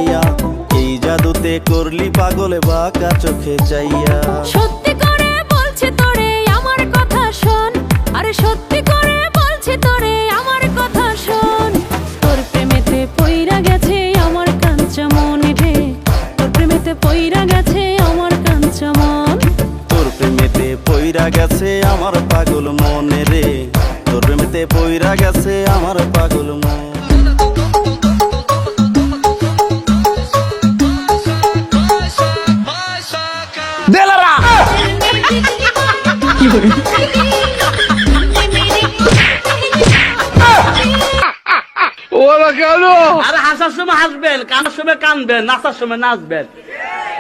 মাইয়া, এই জাদুতে করলি পাগল বাঁকা চোখে চাইয়া। সত্যি করে বলছে তোরে আমার কথা শোন, আরে সত্যি করে বলছে তোরে আমার কথা শোন। তোর প্রেমেতে পইরা গেছে আমার কাঞ্চা মন রে, তোর প্রেমেতে পইরা গেছে আমার কাঞ্চা মন। তোর প্রেমেতে পইরা গেছে আমার পাগল মনে রে, তোর প্রেমেতে পইরা গেছে আমার পাগল মন। দেলারা ওরা কেন? আরে হাসার সময় হাসবেন, কানার সময় কানবেন, নাচার সময় নাচবেন।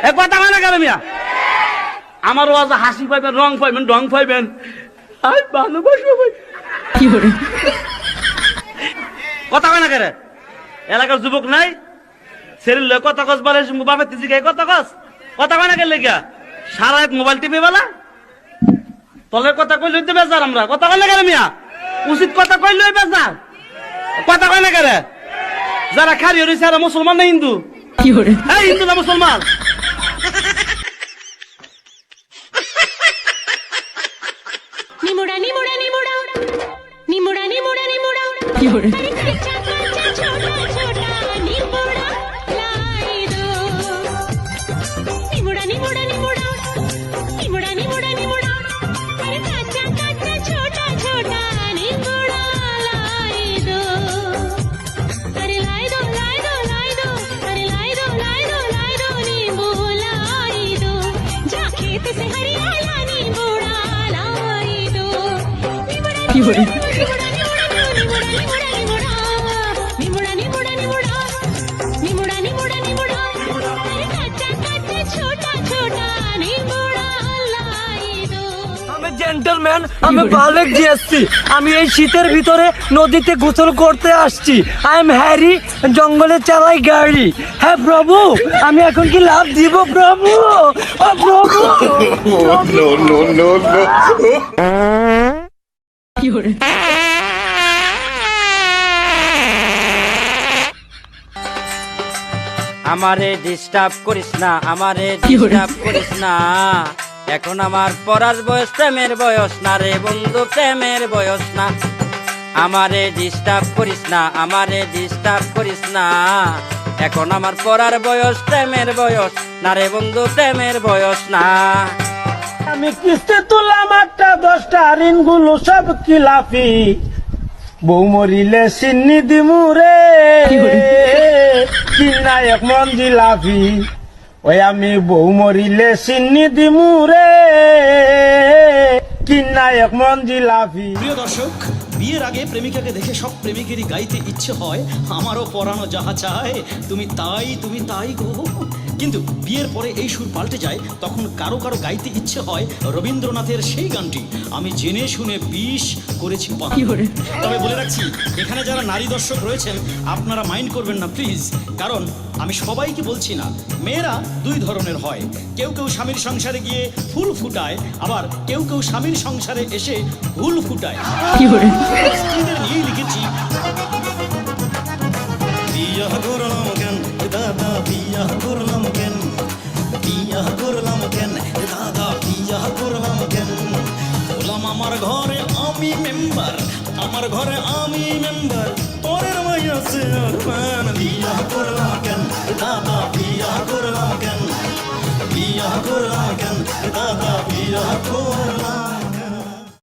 এক কথা হয় না কেন মিয়া? আমার ওয়াজে হাসি পাইবেন, রং পাইবেন, ঢং পাইবেন, আর ভালোবাসা পাইবেন। কথা হয় না কেন? এলাকার যুবক নাই ছেলের লোক কথা কস বলে বাপের তিজি গায়ে কথা কস, কথা হয় না কেন লেগা? সারা রাত মোবাইল টিপে বেলা তলের কথা কইলে বেজার আমরা, কথা হয় না কেন মিয়া? উচিত কথা কইলে বেজার, কথা কয় না কেন? যারা খারি হয়েছে এরা মুসলমান না হিন্দু? এই হিন্দু না মুসলমান? নিমুড়া নিমুড়া নিমুড়া নিমুড়া নিমুড়া নিমুড়া কি করে কাঁচা কাঁচা ছোটা ছোটা নিমুড়া লাই দো। নিমুড়া নিমুড়া নিমুড়া নিমুড়া নিমুড়া নিমুড়া আরে কাঁচা কাঁচা ছোটা ছোটা নিমুড়া লাই দো। আরে লাই দো লাই দো লাই দো, আরে লাই দো লাই দো লাই দো নিম্বু লাই দো। जा खेत से हरियाला निमुड़ा लाई दो। কি করে জেন্টলম্যান, আমি বালেক জিএসসি, আমি এই শীতের ভিতরে নদীতে গোসল করতে আসছি। আই এম হ্যারি, জঙ্গলে চালাই গাড়ি। হ্যাঁ প্রভু, আমি এখন কি লাভ দিব প্রভু? ও প্রভু! কি করে আমারে ডিস্টার্ব করিস না, আমারে ডিস্টার্ব করিস না। এখন আমার পড়ার বয়স, প্রেমের বয়স না রে বন্ধু, প্রেমের বয়স না। আমারে ডিস্টার্ব করিস না, আমারে ডিস্টার্ব করিস না। এখন আমার পড়ার বয়স, প্রেমের বয়স না রে বন্ধু, প্রেমের বয়স না। আমি কিস্তি তুলাম একটা 10টা, ঋণগুলো সব কিলাপি। বউ মরিলে সিন্নি দিমু রে, কিনা এক মন জিলাপি। ওই আমি বউ মরিলে সিন্নি দিমু রে, কিনা এক মন জিলাপি। প্রিয় দর্শক, বিয়ের আগে প্রেমিকাকে দেখে সব প্রেমিকেরই গাইতে ইচ্ছে হয়, আমারও পরানো যাহা চায় তুমি তাই গো। কিন্তু বিয়ের পরে এই সুর পাল্টে যায়, তখন কারো কারো গাইতে ইচ্ছে হয় রবীন্দ্রনাথের সেই গানটি, আমি জেনে শুনে বিষ করেছি পান। তবে বলে রাখছি, এখানে যারা নারী দর্শক রয়েছেন আপনারা মাইন্ড করবেন না প্লিজ, কারণ আমি সবাইকে বলছি না। মেয়েরা দুই ধরনের হয়, কেউ কেউ স্বামীর সংসারে গিয়ে ফুল ফুটায়, আবার কেউ কেউ স্বামীর সংসারে এসে ভুল ফুটায়। স্ত্রীদের নিয়ে লিখেছি, বিয়া করলাম কেন দাদা, বিয়া করলাম কেন, বিয়া করলাম কেন দাদা, বিয়া করলাম কেন। বললাম আমার ঘরে আমি মেম্বার, আমার ঘরে আমি মেম্বার, পরের মাইয়া চেয়ারম্যান। বিয়া করলাম